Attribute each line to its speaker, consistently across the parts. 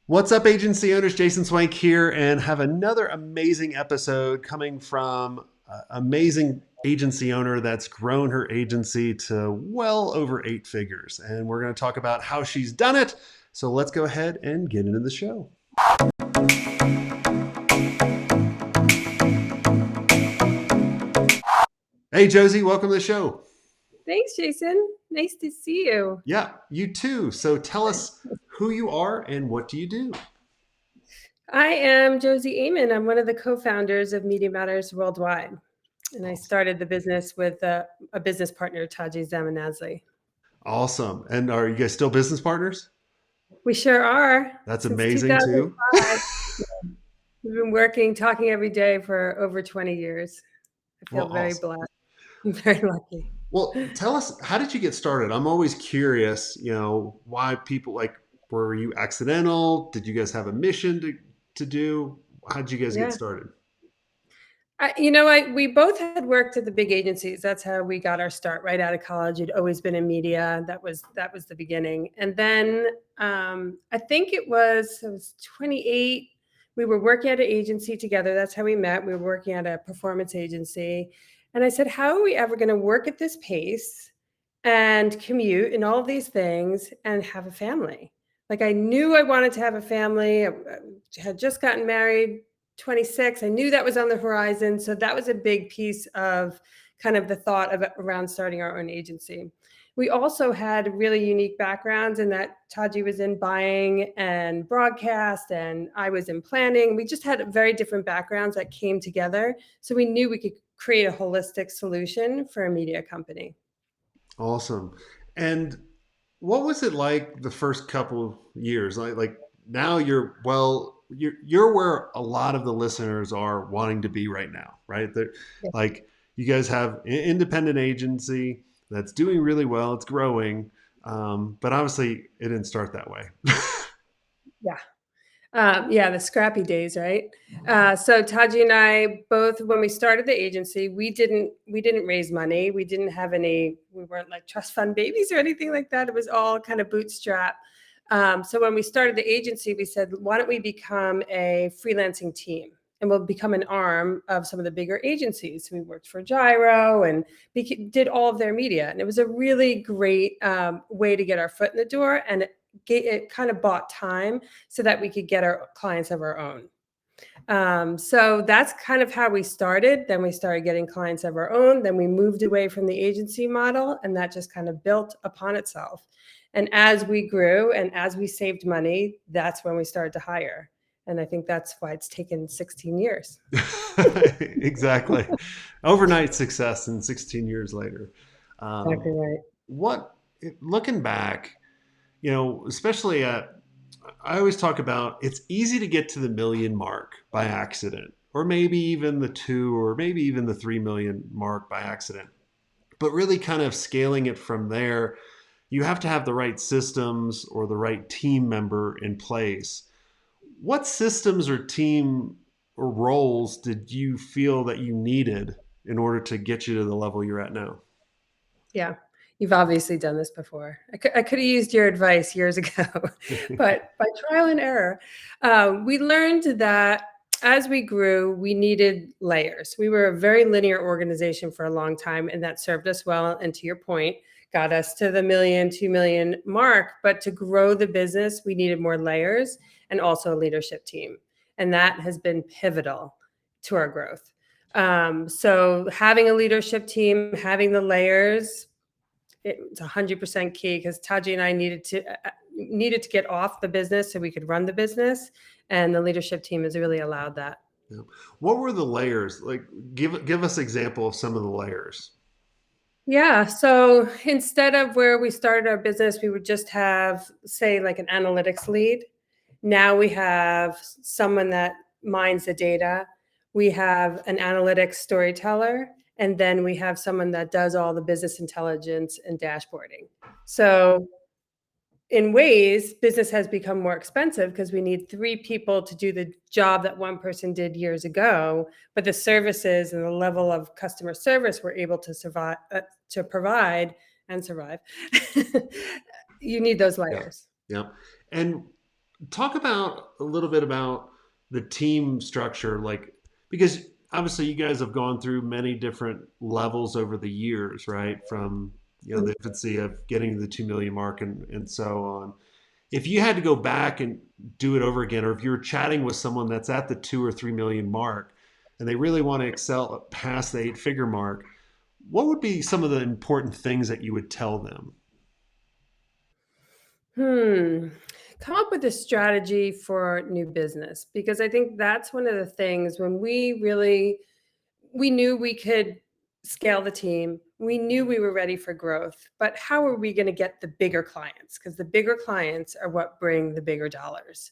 Speaker 1: What's up, agency owners? Jason Swank here, and have another amazing episode coming from amazing agency owner that's grown her agency to well over 8 figures. And we're going to talk about how she's done it. So let's go ahead and get into the show. Hey, Josie, welcome to the show.
Speaker 2: Thanks, Jason. Nice to see you.
Speaker 1: Yeah, you too. So tell us who you are and what do you do?
Speaker 2: I am Josie Amon. I'm one of the co-founders of Media Matters Worldwide, and I
Speaker 1: Awesome.
Speaker 2: started the business with a business partner, Taji Zamanazli.
Speaker 1: Awesome. And are you guys still business partners?
Speaker 2: We sure are
Speaker 1: That's
Speaker 2: since
Speaker 1: amazing too.
Speaker 2: 2005. We've been working, talking every day for over 20 years. I
Speaker 1: Well,
Speaker 2: feel very
Speaker 1: awesome.
Speaker 2: blessed. I'm very lucky.
Speaker 1: Well, tell us, how did you get started? I'm always curious, why people like, were you accidental? Did you guys have a mission to do? How did you guys get
Speaker 2: Yeah.
Speaker 1: started?
Speaker 2: We both had worked at the big agencies. That's how we got our start right out of college. You'd always been in media. That was the beginning. And then I think it was 28. We were working at an agency together. That's how we met. We were working at a performance agency. And I said, how are we ever going to work at this pace and commute and all of these things and have a family? Like I knew I wanted to have a family. I had just gotten married, 26. I knew that was on the horizon. So that was a big piece of kind of the thought of around starting our own agency. We also had really unique backgrounds in that Taji was in buying and broadcast, and I was in planning. We just had very different backgrounds that came together. So we knew we could create a holistic solution for a media company.
Speaker 1: Awesome. And what was it like the first couple of years? Like now you're where a lot of the listeners are wanting to be right now, right? They're
Speaker 2: Yeah.
Speaker 1: like you guys have an independent agency that's doing really well, it's growing. But obviously it didn't start that way.
Speaker 2: Yeah. Yeah, the scrappy days, right? So Taji and I both, when we started the agency, we didn't raise money. We didn't have any. We weren't like trust fund babies or anything like that. It was all kind of bootstrap. So when we started the agency, we said, why don't we become a freelancing team? And we'll become an arm of some of the bigger agencies. We worked for Gyro and did all of their media. And it was a really great way to get our foot in the door. And it kind of bought time so that we could get our clients of our own. So that's kind of how we started. Then we started getting clients of our own. Then we moved away from the agency model, and that just kind of built upon itself. And as we grew and as we saved money, that's when we started to hire. And I think that's why it's taken 16 years.
Speaker 1: Exactly. Overnight success and 16 years later. Um,
Speaker 2: Exactly right.
Speaker 1: what looking back, especially I always talk about it's easy to get to the million mark by accident, or maybe even the two, or maybe even the 3 million mark by accident. But really, kind of scaling it from there, you have to have the right systems or the right team member in place. What systems or team or roles did you feel that you needed in order to get you to the level you're at now?
Speaker 2: Yeah. You've obviously done this before. I could have used your advice years ago, but by trial and error, we learned that as we grew, we needed layers. We were a very linear organization for a long time, and that served us well. And to your point, got us to the million, 2 million mark. But to grow the business, we needed more layers and also a leadership team. And that has been pivotal to our growth. So having a leadership team, having the layers, it's 100% key because Taji and I needed to get off the business so we could run the business, and the leadership team has really allowed that.
Speaker 1: Yeah. What were the layers? Like, give us example of some of the layers.
Speaker 2: Yeah. So instead of where we started our business, we would just have, say, like an analytics lead. Now we have someone that mines the data. We have an analytics storyteller. And then we have someone that does all the business intelligence and dashboarding. So in ways, business has become more expensive because we need three people to do the job that one person did years ago. But the services and the level of customer service we're able to survive, to provide and survive, you need those
Speaker 1: Yeah.
Speaker 2: layers.
Speaker 1: Yeah. And Talk about a little bit about the team structure, like because obviously you guys have gone through many different levels over the years, right? From the infancy of getting to the 2 million mark and so on. If you had to go back and do it over again, or if you're chatting with someone that's at the 2 or 3 million mark and they really want to excel past the 8 figure mark, what would be some of the important things that you would tell them?
Speaker 2: Hmm. Come up with a strategy for new business, because I think that's one of the things when we knew we could scale the team. We knew we were ready for growth, but how are we going to get the bigger clients? Because the bigger clients are what bring the bigger dollars.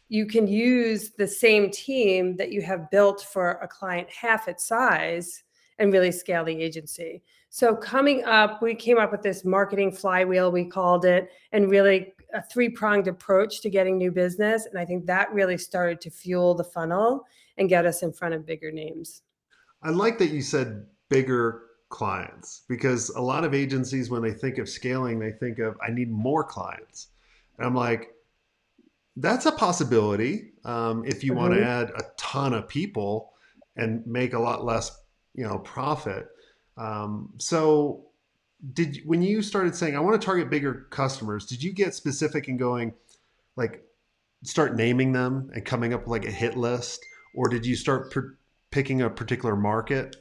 Speaker 2: You can use the same team that you have built for a client half its size and really scale the agency. So we came up with this marketing flywheel, we called it, and really a three-pronged approach to getting new business. And I think that really started to fuel the funnel and get us in front of bigger names.
Speaker 1: I like that you said bigger clients because a lot of agencies, when they think of scaling, they think of, I need more clients. And I'm like, that's a possibility if you want to
Speaker 2: Mhm.
Speaker 1: add a ton of people and make a lot less, profit. So when you started saying, I want to target bigger customers, did you get specific and going like start naming them and coming up with like a hit list, or did you start picking a particular market?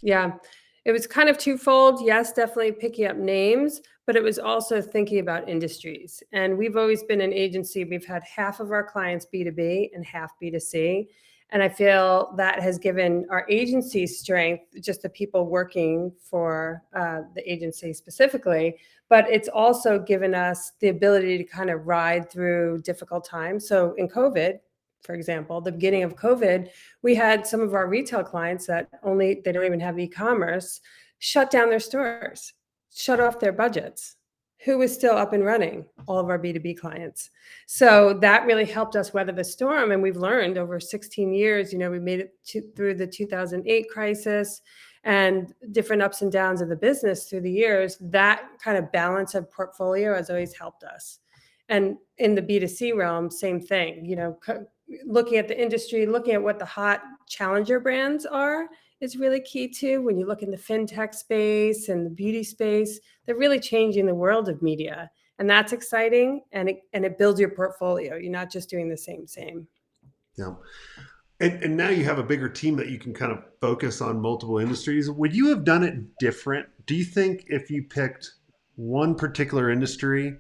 Speaker 2: Yeah. It was kind of twofold. Yes, definitely picking up names, but it was also thinking about industries. And we've always been an agency, we've had half of our clients B2B and half B2C. And I feel that has given our agency strength, just the people working for the agency specifically, but it's also given us the ability to kind of ride through difficult times. So in COVID, for example, the beginning of COVID, we had some of our retail clients that they don't even have e-commerce, shut down their stores, shut off their budgets. Who was still up and running? All of our B2B clients. So that really helped us weather the storm. And we've learned over 16 years, we made it through the 2008 crisis and different ups and downs of the business through the years. That kind of balance of portfolio has always helped us. And in the B2C realm, same thing, looking at the industry, looking at what the hot challenger brands are is really key too. When you look in the fintech space and the beauty space, they're really changing the world of media. And that's exciting, and it builds your portfolio. You're not just doing the same.
Speaker 1: Yeah. And now you have a bigger team that you can kind of focus on multiple industries. Would you have done it different? Do you think if you picked one particular industry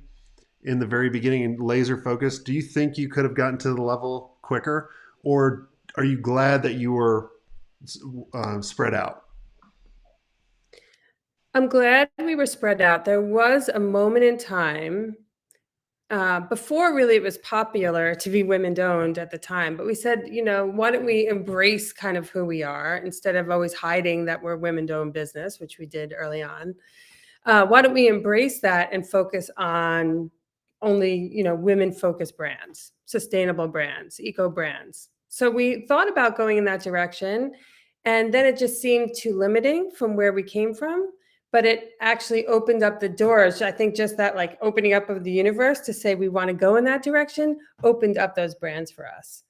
Speaker 1: in the very beginning and laser focused, do you think you could have gotten to the level quicker? Or are you glad that you were spread out?
Speaker 2: I'm glad we were spread out. There was a moment in time before really it was popular to be women owned at the time, but we said, why don't we embrace kind of who we are instead of always hiding that we're women owned business, which we did early on. Why don't we embrace that and focus on only, women focused brands, sustainable brands, eco brands? So we thought about going in that direction, and then it just seemed too limiting from where we came from. But it actually opened up the doors. I think just that, like, opening up of the universe to say we want to go in that direction, opened up those brands for us.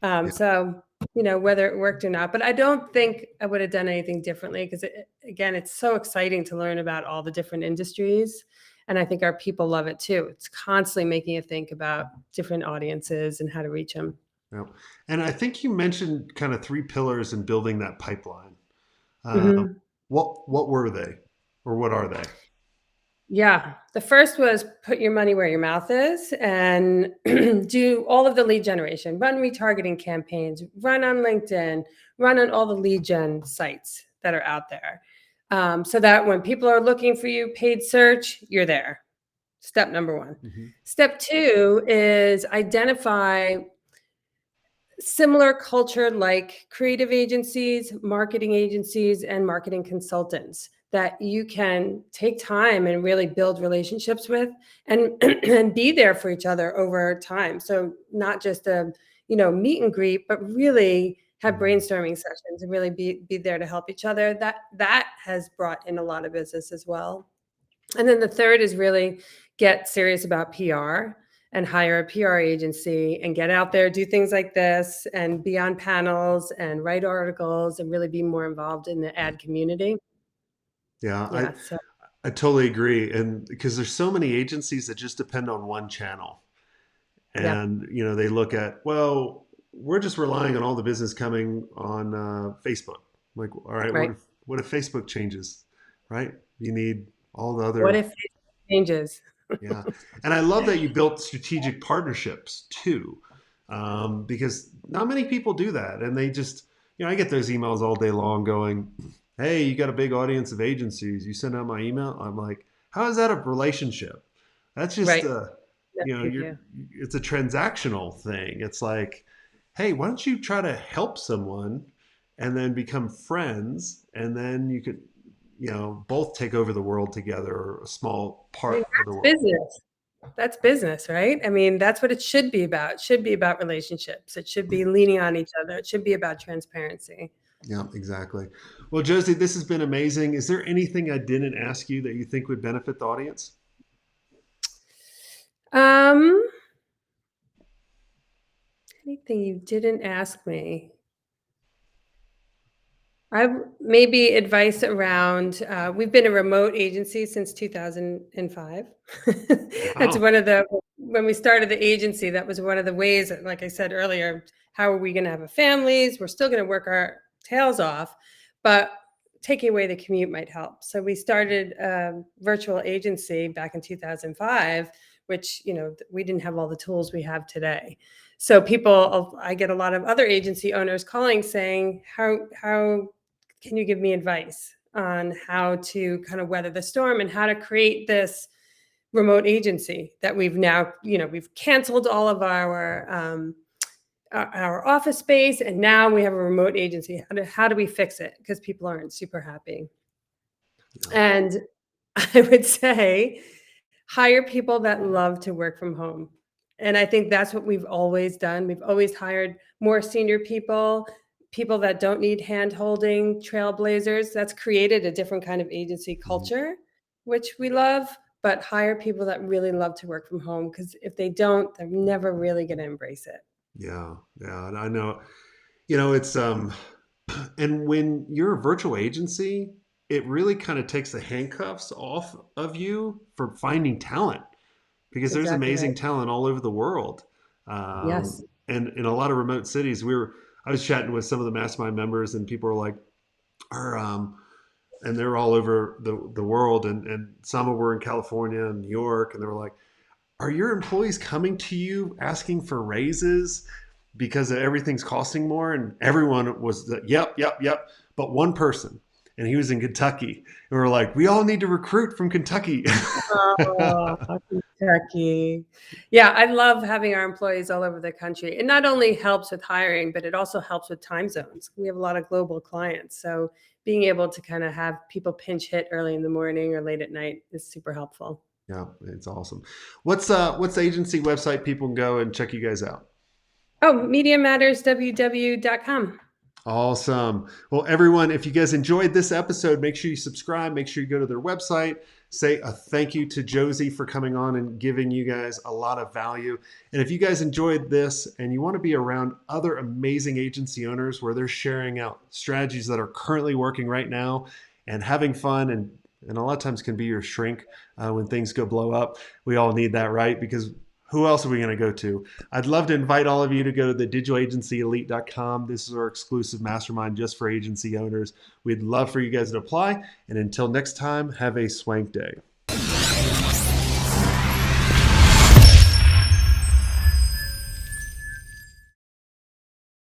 Speaker 1: Yeah.
Speaker 2: So whether it worked or not, but I don't think I would have done anything differently, because again, it's so exciting to learn about all the different industries. And I think our people love it too. It's constantly making you think about different audiences and how to reach them.
Speaker 1: Yeah. And I think you mentioned kind of three pillars in building that pipeline. Um,
Speaker 2: Mhm.
Speaker 1: what were they, or what are they?
Speaker 2: Yeah. The first was put your money where your mouth is and do all of the lead generation, run retargeting campaigns, run on LinkedIn, run on all the lead gen sites that are out there. So that when people are looking for you, paid search, you're there. Step number one.
Speaker 1: Hmm.
Speaker 2: Step two is identify similar culture like creative agencies, and marketing consultants that you can take time and really build relationships with, and and be there for each other over time. So not just a meet and greet, but really have
Speaker 1: Hmm.
Speaker 2: brainstorming sessions and really be there to help each other. That has brought in a lot of business as well. And then the third is really get serious about PR. and hire a PR agency and get out there, do things like this and be on panels and write articles and really be more involved in the ad community.
Speaker 1: Yeah,
Speaker 2: Yeah. So,
Speaker 1: I totally agree. And because there's so many agencies that just depend on one channel.
Speaker 2: yeah.
Speaker 1: And, they look at, well, we're just relying on all the business coming on Facebook. Like, all right,
Speaker 2: Right.
Speaker 1: what if Facebook changes, right? You need all the
Speaker 2: What
Speaker 1: other,
Speaker 2: if it changes?
Speaker 1: yeah. And I love that you built strategic partnerships too, because not many people do that. And they just, I get those emails all day long going, hey, you got a big audience of agencies. You send out my email. I'm like, how is that a relationship? That's just,
Speaker 2: Right. No, thank
Speaker 1: you're,
Speaker 2: you.
Speaker 1: it's a transactional thing. It's like, hey, why don't you try to help someone and then become friends, and then you could, both take over the world together, or a small
Speaker 2: I mean,
Speaker 1: part of the
Speaker 2: that's
Speaker 1: world.
Speaker 2: business. That's business, right? I mean, that's what it should be about. It should be about relationships. It should be leaning on each other. It should be about transparency.
Speaker 1: Yeah, exactly. Well, Josie, this has been amazing. Is there anything I didn't ask you that you think would benefit the audience?
Speaker 2: Um, Anything you didn't ask me? I maybe advice around. We've been a remote agency since 2005. That's
Speaker 1: Wow.
Speaker 2: one of the when we started the agency. That was one of the ways. That, like I said earlier, how are we going to have a families? We're still going to work our tails off, but taking away the commute might help. So we started a virtual agency back in 2005, which we didn't have all the tools we have today. So I get a lot of other agency owners calling saying, how can you give me advice on how to kind of weather the storm and how to create this remote agency that we've now, we've canceled all of our office space and now we have a remote agency. How do we fix it? Because people aren't super happy.
Speaker 1: Yeah.
Speaker 2: And I would say hire people that love to work from home. And I think that's what we've always done. We've always hired more senior people, people that don't need hand holding, trailblazers. That's created a different kind of agency
Speaker 1: Mhm.
Speaker 2: culture, which we love, but hire people that really love to work from home because if they don't, they're never really going to embrace it.
Speaker 1: Yeah. Yeah. And I know, it's, and when you're a virtual agency, it really kind of takes the handcuffs off of you for finding talent, because there's
Speaker 2: Exactly right.
Speaker 1: amazing talent all over the world.
Speaker 2: Yes.
Speaker 1: And in a lot of remote cities, I was chatting with some of the mastermind members, and people were like, are, and they're all over the world. And some were in California and New York. And they were like, are your employees coming to you asking for raises because everything's costing more? And everyone was, yep, yep, yep. But one person, and he was in Kentucky. And we were like, we all need to recruit from Kentucky.
Speaker 2: Oh, Kentucky. Yeah, I love having our employees all over the country. It not only helps with hiring, but it also helps with time zones. We have a lot of global clients. So being able to kind of have people pinch hit early in the morning or late at night is super helpful.
Speaker 1: Yeah, it's awesome. What's the agency website people can go and check you guys out?
Speaker 2: Oh, MediaMattersWW.com.
Speaker 1: Awesome. Well, everyone, if you guys enjoyed this episode, make sure you subscribe. Make sure you go to their website. Say a thank you to Josie for coming on and giving you guys a lot of value. And if you guys enjoyed this and you want to be around other amazing agency owners where they're sharing out strategies that are currently working right now and having fun, and a lot of times can be your shrink when things go blow up. We all need that, right? Because who else are we going to go to? I'd love to invite all of you to go to the digitalagencyelite.com. This is our exclusive mastermind just for agency owners. We'd love for you guys to apply. And until next time, have a swank day.